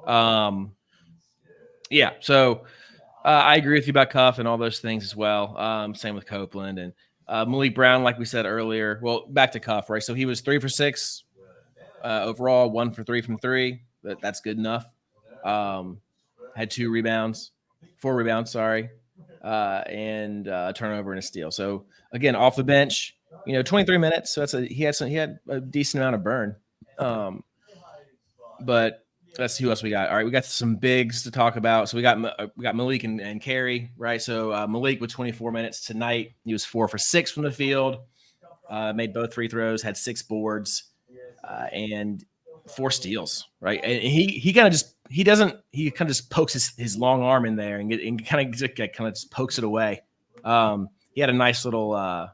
Yeah. So I agree with you about Cuff and all those things as well. Same with Copeland and Malik Brown, like we said earlier. Well, back to Cuff, right? So he was 3 for 6 overall, 1 for 3 from 3. That's good enough. Had 4 rebounds, and a turnover and a steal. So again, off the bench, 23 minutes. So he had a decent amount of burn. But let's see who else we got. All right, we got some bigs to talk about. So we got Malik and Carey, right? So Malik with 24 minutes tonight. He was 4 for 6 from the field. Made both free throws, had 6 boards, and 4 steals, right? And he kind of just pokes his long arm in there and kind of just pokes it away. He had a nice little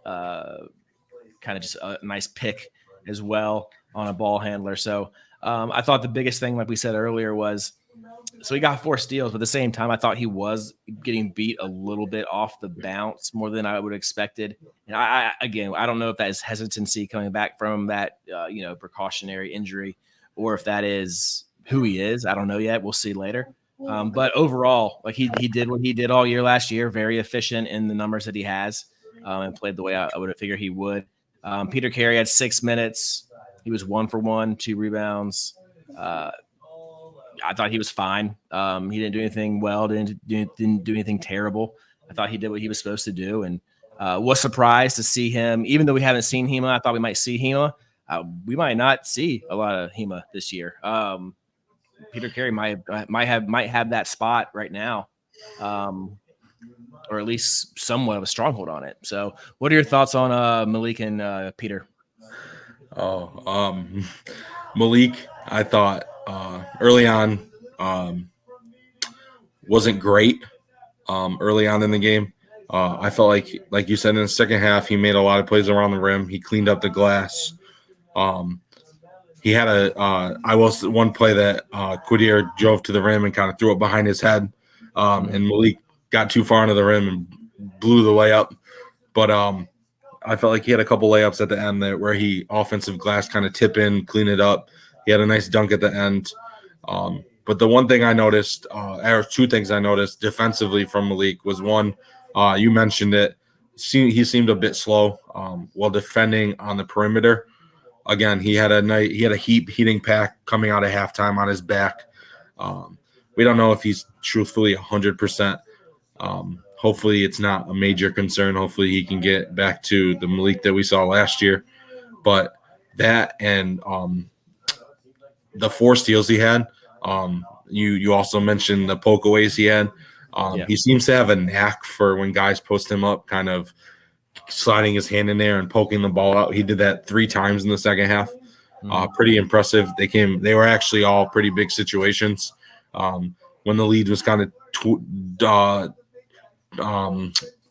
kind of just a nice pick as well on a ball handler. So I thought the biggest thing, like we said earlier, was so he got 4 steals, but at the same time, I thought he was getting beat a little bit off the bounce more than I would have expected. And I don't know if that is hesitancy coming back from that, precautionary injury, or if that is who he is. I don't know yet. We'll see later. But overall, like he did what he did all year last year, very efficient in the numbers that he has, and played the way I would have figured he would. Peter Carey had 6 minutes. He was 1 for 1, 2 rebounds. I thought he was fine. He didn't do anything well. Didn't do anything terrible. I thought he did what he was supposed to do, and was surprised to see him. Even though we haven't seen Hema, I thought we might see Hema. We might not see a lot of Hema this year. Peter Carey might have that spot right now, or at least somewhat of a stronghold on it. So, what are your thoughts on Malik and Peter?
Malik, I thought early on wasn't great early on in the game. I felt like you said, in the second half, he made a lot of plays around the rim. He cleaned up the glass. He had one play that Quadir drove to the rim and kind of threw it behind his head, and Malik got too far into the rim and blew the layup. But I felt like he had a couple layups at the end there where he offensive glass kind of tip in, clean it up. He had a nice dunk at the end. But But the one thing I noticed, or two things I noticed defensively from Malik was one, you mentioned it. He seemed a bit slow while defending on the perimeter. Again, he had a heating pack coming out of halftime on his back. We don't know if he's truthfully 100%. Hopefully, it's not a major concern. Hopefully, he can get back to the Malik that we saw last year. But that and the 4 steals he had. You also mentioned the pokeaways he had. He seems to have a knack for when guys post him up, kind of sliding his hand in there and poking the ball out. He did that 3 times in the second half. Pretty impressive. They were actually all pretty big situations. When the lead was kind of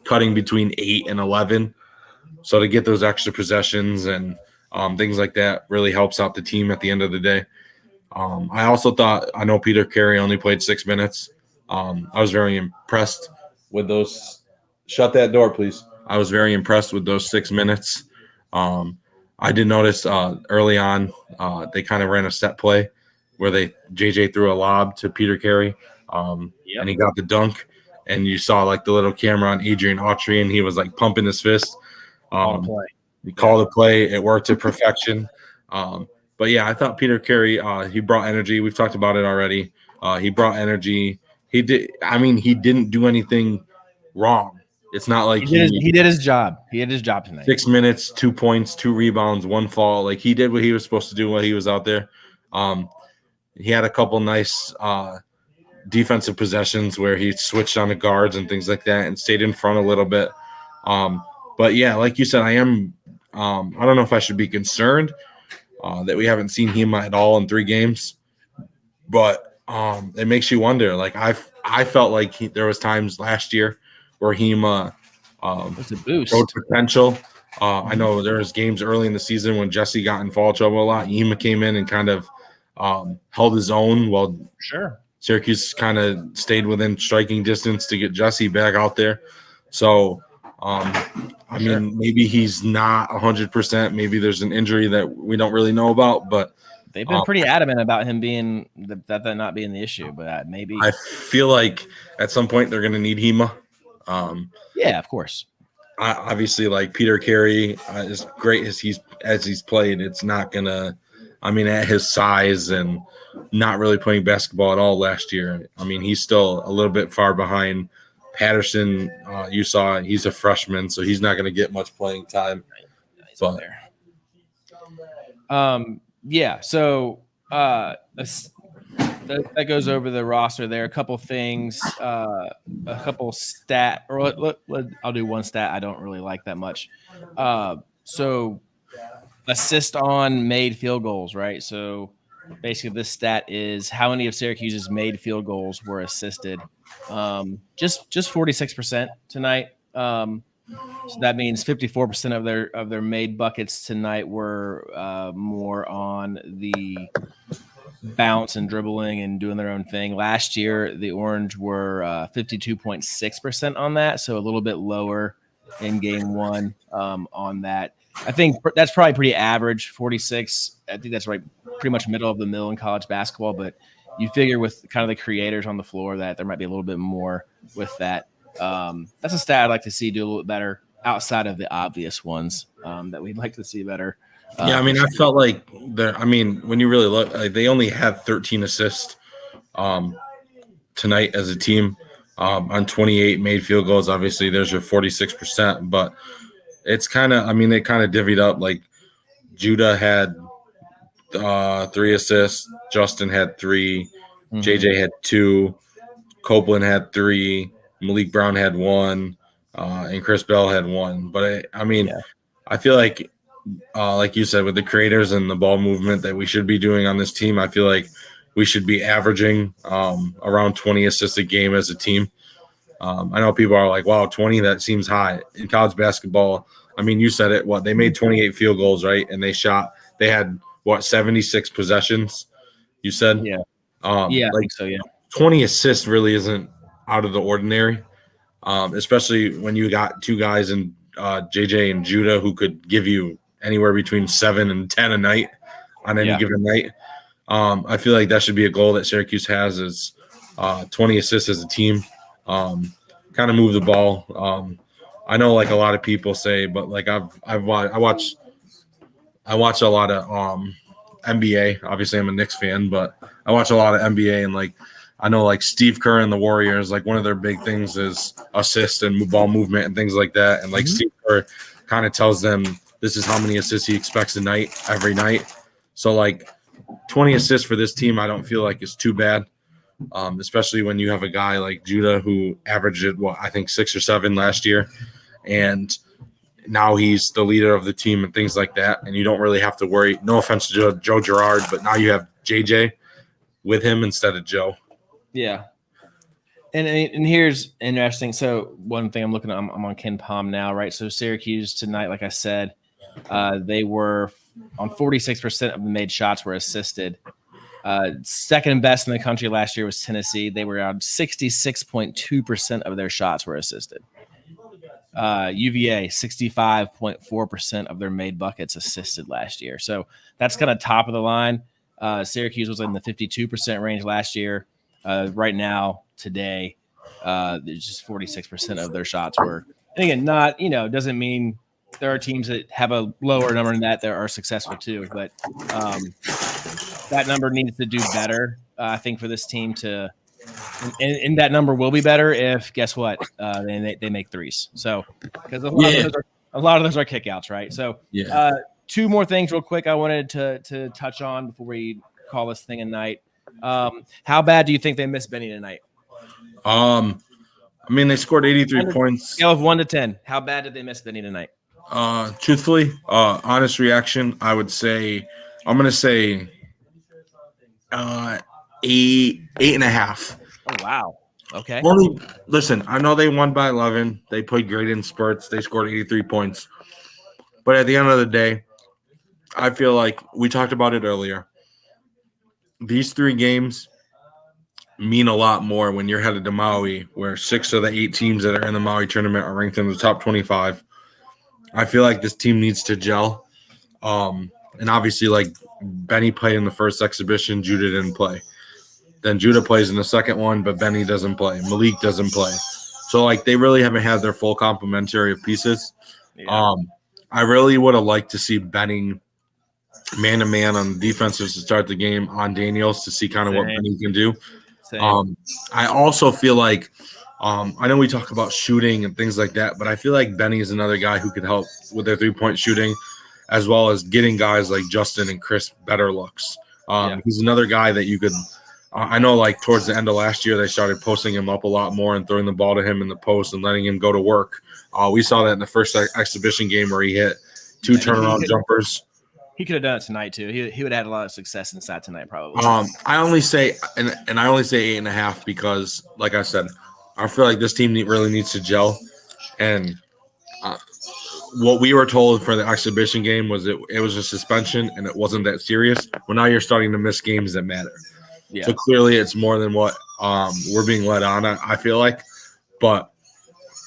cutting between 8 and 11. So to get those extra possessions and things like that really helps out the team at the end of the day. I also thought, I know Peter Carey only played 6 minutes. I was very impressed with those. Shut that door, please. I was very impressed with those 6 minutes. I did notice early on they kind of ran a set play where JJ threw a lob to Peter Carey, and he got the dunk. And you saw like the little camera on Adrian Autry, and he was like pumping his fist. He called a play. It worked to perfection. But yeah, I thought Peter Carey, he brought energy. We've talked about it already. He brought energy. He didn't do anything wrong. It's not like
he did his job. He did his job tonight.
6 minutes, 2 points, 2 rebounds, 1 fall. Like he did what he was supposed to do while he was out there. He had a couple nice defensive possessions where he switched on the guards and things like that and stayed in front a little bit. But yeah, like you said, I don't know if I should be concerned that we haven't seen Hema at all in 3 games, but it makes you wonder. Like I felt like there was times last year where Hema
was a boost.
showed potential. I know there was games early in the season when Jesse got in foul trouble a lot. Hema came in and kind of held his own while Syracuse kind of stayed within striking distance to get Jesse back out there. So, I mean, maybe he's not 100%. Maybe there's an injury that we don't really know about, but
they've been pretty adamant about him being that not being the issue. But maybe
I feel like at some point they're going to need Hema.
Yeah, of course.
Obviously, like Peter Carey, as great as he's played, it's not gonna. I mean, at his size and not really playing basketball at all last year. I mean, he's still a little bit far behind Patterson. You saw he's a freshman, so he's not going to get much playing time.
He's up there. Yeah. So that goes over the roster there. A couple things, a couple stat. Or I'll do one stat I don't really like that much. So assist on made field goals, right? So basically this stat is how many of Syracuse's made field goals were assisted. Just 46% tonight. So that means 54% of their made buckets tonight were more on the bounce and dribbling and doing their own thing. Last year, the Orange were 52.6% on that, so a little bit lower in game 1 on that. I think that's probably pretty average, 46. I think that's right, pretty much middle of the middle in college basketball. But you figure with kind of the creators on the floor that there might be a little bit more with that. That's a stat I'd like to see do a little better outside of the obvious ones that we'd like to see better.
Yeah, I mean, I felt like when you really look, they only had 13 assists tonight as a team on 28 made field goals. Obviously, there's your 46%, but it's kind of, I mean, they kind of divvied up. Like Judah had 3 assists, Justin had 3, JJ had 2, Copeland had 3, Malik Brown had 1, and Chris Bell had 1. But I feel like you said, with the creators and the ball movement that we should be doing on this team, I feel like we should be averaging around 20 assists a game as a team. I know people are like, wow, 20, that seems high. In college basketball, I mean, you said it, they made 28 field goals, right? And they had 76 possessions, you said?
Yeah. I think so, yeah.
20 assists really isn't out of the ordinary, especially when you got 2 guys in JJ and Judah who could give you anywhere between 7 and 10 a night on any given night. I feel like that should be a goal that Syracuse has is 20 assists as a team. Kind of move the ball. I know like a lot of people say, but like I watch a lot of NBA. Obviously, I'm a Knicks fan, but I watch a lot of NBA, and like I know like Steve Kerr and the Warriors, like one of their big things is assist and ball movement and things like that. And like Steve Kerr kind of tells them this is how many assists he expects every night. So like 20 assists for this team, I don't feel like is too bad. Especially when you have a guy like Judah who averaged I think 6 or 7 last year, and now he's the leader of the team and things like that. And you don't really have to worry. No offense to Joe Girard, but now you have JJ with him instead of Joe.
Yeah. And here's interesting. So one thing I'm looking at, I'm on Ken Palm now, right? So Syracuse tonight, like I said, they were on 46% of the made shots were assisted. Second best in the country last year was Tennessee. They were on 66.2% of their shots were assisted. UVA, 65.4% of their made buckets assisted last year. So that's kind of top of the line. Syracuse was in the 52% range last year. Right now, today, there's just 46% of their shots were. And again, not, doesn't mean there are teams that have a lower number than that are successful too. But that number needs to do better, I think, for this team to – and that number will be better if, guess what, they make threes. So because a lot of those are kickouts, right? So two more things real quick I wanted to touch on before we call this thing a night. How bad do you think they missed Benny tonight?
I mean, they scored 83 points.
Scale of 1 to 10. How bad did they miss Benny tonight?
Truthfully, honest reaction, I would say I'm going to say 8.5.
Oh, wow. Okay.
Listen, I know they won by 11. They played great in spurts. They scored 83 points. But at the end of the day, I feel like we talked about it earlier. These 3 games mean a lot more when you're headed to Maui, where 6 of the 8 teams that are in the Maui tournament are ranked in the top 25. I feel like this team needs to gel. And obviously, like Benny played in the first exhibition, Judah didn't play. Then Judah plays in the second one, but Benny doesn't play. Malik doesn't play. So, like, they really haven't had their full complementary of pieces. Yeah. I really would have liked to see Benny man-to-man on the defenses to start the game on Daniels to see kind of what Benny can do. I also feel like I know we talk about shooting and things like that, but I feel like Benny is another guy who could help with their three-point shooting as well as getting guys like Justin and Chris better looks. He's another guy that you could I know like towards the end of last year they started posting him up a lot more and throwing the ball to him in the post and letting him go to work. We saw that in the first exhibition game where he hit 2 turnaround jumpers.
He could have done it tonight too. He would have had a lot of success inside tonight, probably.
I only say 8.5 because, like I said, I feel like this team really needs to gel. And what we were told for the exhibition game was it was a suspension and it wasn't that serious. Well, now you're starting to miss games that matter. Yeah. So clearly, it's more than what we're being led on. I feel like, but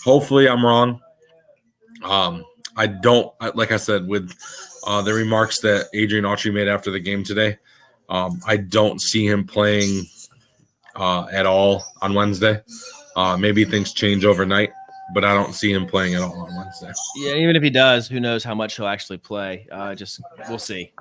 hopefully, I'm wrong. I don't like I said with the remarks that Adrian Autry made after the game today. I don't see him playing at all on Wednesday. Maybe things change overnight, but I don't see him playing at all on Wednesday.
Yeah, even if he does, who knows how much he'll actually play? We'll see.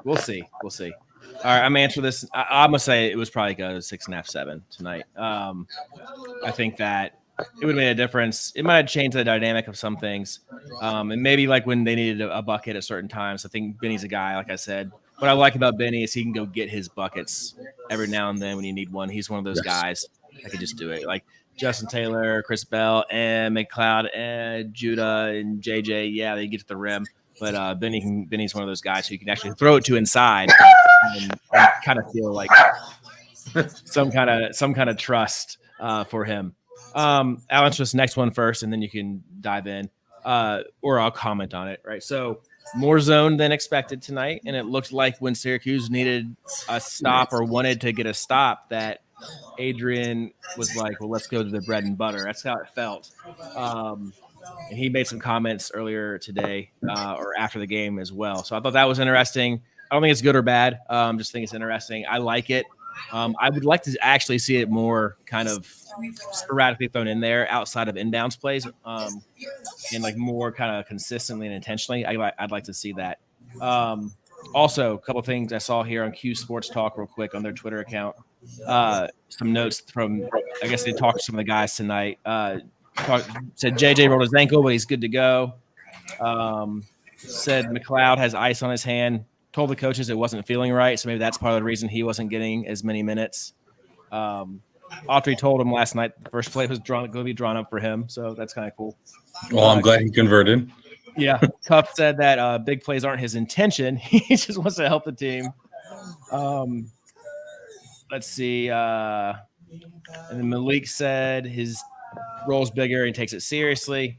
All right, I'm answering this. I'm gonna say it was probably a 6.5, 7 tonight. I think that it would have made a difference. It might have changed the dynamic of some things, and maybe like when they needed a bucket at certain times. I think Benny's a guy, like I said. What I like about Benny is he can go get his buckets every now and then when you need one. He's one of those guys that can just do it. Like Justin Taylor, Chris Bell, and McLeod, and Judah, and JJ. Yeah, they get to the rim. But Benny's one of those guys who you can actually throw it to inside and kind of feel like some kind of trust for him. I'll answer this next one first, and then you can dive in, or I'll comment on it. Right. So more zone than expected tonight, and it looked like when Syracuse needed a stop or wanted to get a stop, that Adrian was like, "Well, let's go to the bread and butter." That's how it felt. And he made some comments earlier today or after the game as well. So I thought that was interesting. I don't think it's good or bad. Just think it's interesting. I like it. I would like to actually see it more kind of sporadically thrown in there outside of inbounds plays, and like more kind of consistently and intentionally. I'd like to see that. Also, a couple of things I saw here on Q Sports Talk real quick on their Twitter account. Some notes from, I guess they talked to some of the guys tonight. Said JJ rolled his ankle, but he's good to go. Said McLeod has ice on his hand. Told the coaches it wasn't feeling right, so maybe that's part of the reason he wasn't getting as many minutes. Autry told him last night the first play was going to be drawn up for him, so that's kind of cool.
Well, I'm glad he converted.
Yeah, Cuff said that big plays aren't his intention. He just wants to help the team. Let's see. And then Malik said his role's bigger and takes it seriously.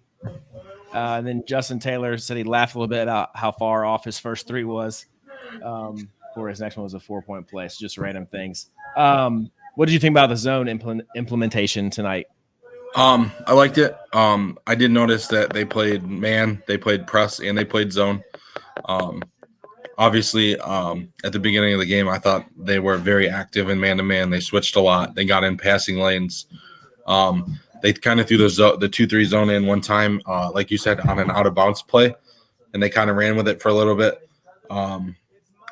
And then Justin Taylor said he laughed a little bit about how far off his first three was. Or his next one was a 4-point play. So just random things. What did you think about the zone implementation tonight?
I liked it. I did notice that they played man, they played press, and they played zone. Obviously, at the beginning of the game, I thought they were very active in man-to-man. They switched a lot. They got in passing lanes. They kind of threw the 2-3 zone in one time, like you said, on an out-of-bounds play, and they kind of ran with it for a little bit.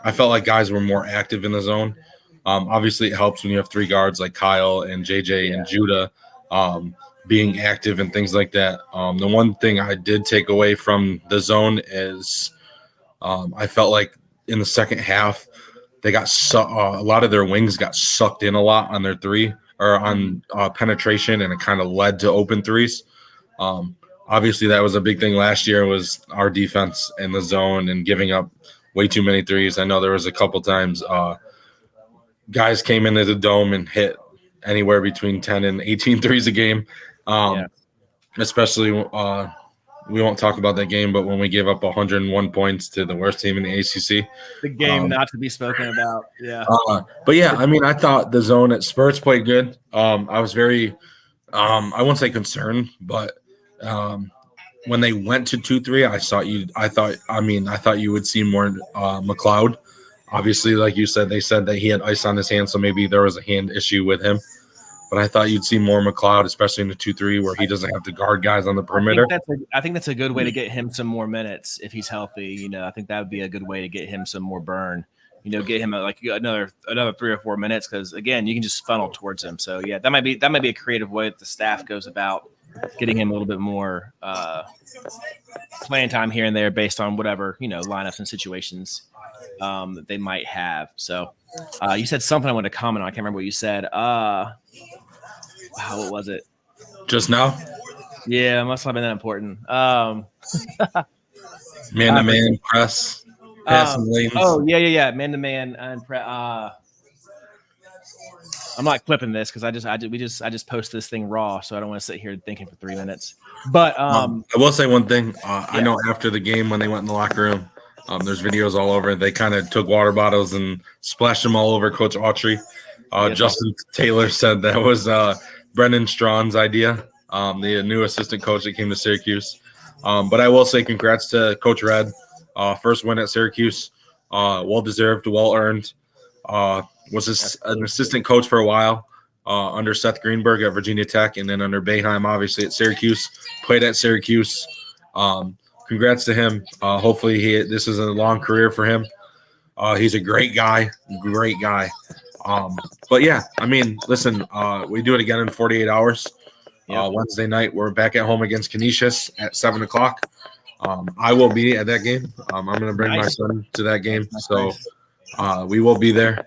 I felt like guys were more active in the zone. Obviously, it helps when you have three guards like Kyle and JJ and Judah being active and things like that. The one thing I did take away from the zone is I felt like in the second half, they got a lot of their wings got sucked in a lot on their three or on penetration, and it kind of led to open threes. Obviously, that was a big thing last year was our defense in the zone and giving up way too many threes. I know there was a couple times guys came into the dome and hit anywhere between 10 and 18 threes a game. Especially we won't talk about that game, but when we gave up 101 points to the worst team in the ACC.
The game not to be spoken about. Yeah.
But yeah, I mean, I thought the zone at Spurs played good. I was very I won't say concerned, but when they went to 2-3, I thought you would see more McLeod. Obviously, like you said, they said that he had ice on his hand, so maybe there was a hand issue with him. But I thought you'd see more McLeod, especially in the 2-3, where he doesn't have to guard guys on the perimeter.
I think that's a good way to get him some more minutes if he's healthy. I think that would be a good way to get him some more burn. Get him like another 3 or 4 minutes, because again, you can just funnel towards him. So yeah, that might be a creative way that the staff goes about getting him a little bit more playing time here and there based on whatever lineups and situations that they might have. So you said something I wanted to comment on. I can't remember what you said. What was it?
Just now?
Yeah, it must have been that important.
Man-to-man press, passing lanes.
Oh, yeah. Man-to-man and I'm not clipping this because I just posted this thing raw, so I don't want to sit here thinking for 3 minutes. But
I will say one thing. I know after the game when they went in the locker room, there's videos all over. They kind of took water bottles and splashed them all over Coach Autry. Justin Taylor said that was Brendan Strawn's idea, the new assistant coach that came to Syracuse. But I will say congrats to Coach Red. First win at Syracuse. Well-deserved, well-earned. Was an assistant coach for a while under Seth Greenberg at Virginia Tech, and then under Boeheim, obviously, at Syracuse. Played at Syracuse. Congrats to him. Hopefully this is a long career for him. He's a great guy. But yeah, I mean, listen, we do it again in 48 hours. Wednesday night, we're back at home against Canisius at 7:00. I will be at that game. I'm going to bring my son to that game. We will be there.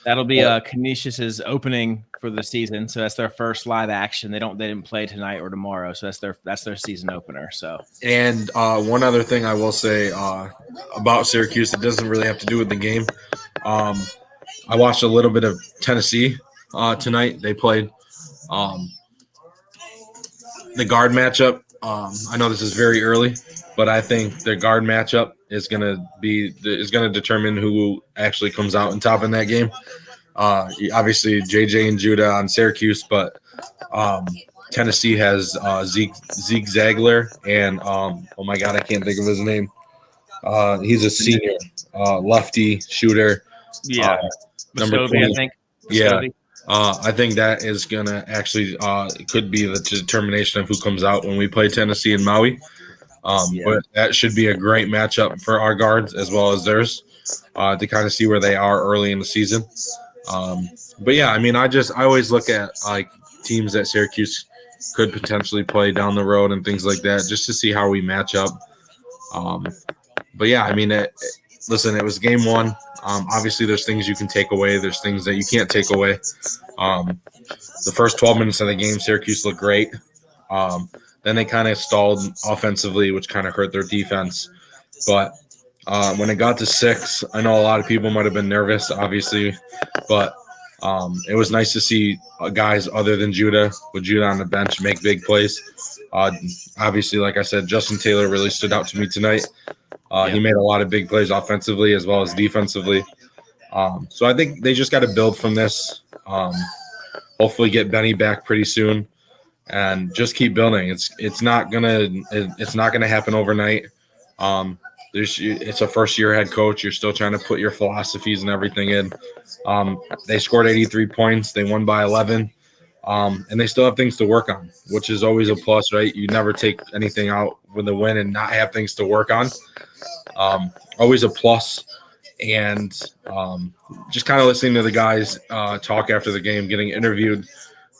That'll be Canisius's opening for the season. So that's their first live action. They didn't play tonight or tomorrow. So that's their season opener. So, and
one other thing I will say about Syracuse, it doesn't really have to do with the game. I watched a little bit of Tennessee tonight. They played the guard matchup. I know this is very early, but I think the guard matchup is going to determine who actually comes out on top in that game. Obviously, JJ and Judah on Syracuse, but Tennessee has Zeke Zagler and oh my God, I can't think of his name. He's a senior, lefty shooter.
Yeah,
Number
Muskobe,
20.
I think.
Yeah.
Muskobe.
I think that is gonna actually could be the determination of who comes out when we play Tennessee and Maui. But that should be a great matchup for our guards as well as theirs to kind of see where they are early in the season. But yeah, I mean, I always look at like teams that Syracuse could potentially play down the road and things like that just to see how we match up. But yeah, I mean, listen, it was game one. Obviously, there's things you can take away. There's things that you can't take away. The first 12 minutes of the game, Syracuse looked great. Then they kind of stalled offensively, which kind of hurt their defense. But when it got to 6, I know a lot of people might have been nervous, obviously. But it was nice to see guys other than Judah, with Judah on the bench, make big plays. Obviously, like I said, Justin Taylor really stood out to me tonight. He made a lot of big plays offensively as well as defensively. So I think they just got to build from this. Hopefully get Benny back pretty soon, and just keep building. It's not gonna happen overnight. It's a first year head coach. You're still trying to put your philosophies and everything in. They scored 83 points. They won by 11. And they still have things to work on, which is always a plus, right? You never take anything out with a win and not have things to work on. Always a plus. And just kind of listening to the guys talk after the game, getting interviewed.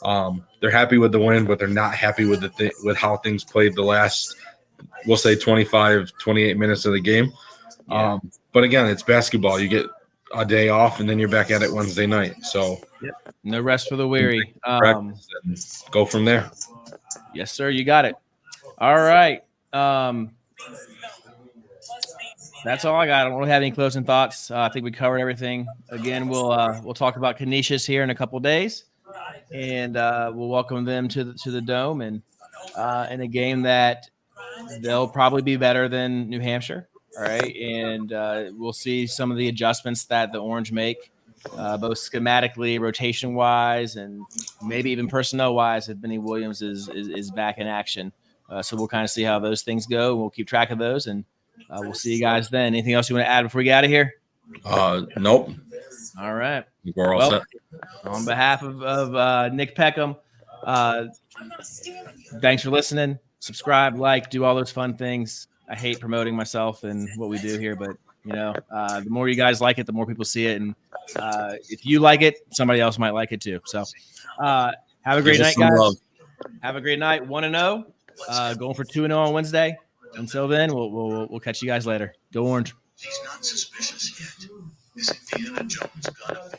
They're happy with the win, but they're not happy with with how things played the last, we'll say 25, 28 minutes of the game. But again, it's basketball. You get a day off and then you're back at it Wednesday night. So
no rest for the weary.
Go from there.
Yes, sir. You got it. All right. That's all I got. I don't really have any closing thoughts. I think we covered everything. Again, we'll talk about Canisius here in a couple of days, and we'll welcome them to the Dome and in a game that they'll probably be better than New Hampshire. All right, and we'll see some of the adjustments that the Orange make, both schematically, rotation wise, and maybe even personnel wise. If Benny Williams is back in action, so we'll kind of see how those things go. We'll keep track of those and. We'll see you guys then. Anything else you want to add before we get out of here?
Nope.
All right.
We're all set.
On behalf of Nick Peckham, thanks for listening. Subscribe, like, do all those fun things. I hate promoting myself and what we do here, but the more you guys like it, the more people see it. And if you like it, somebody else might like it too. So have a great night, guys. Love. Have a great night. 1-0. Going for 2-0 on Wednesday. Until then, we'll catch you guys later. Go Orange. He's not suspicious yet. Is Indiana Jones gonna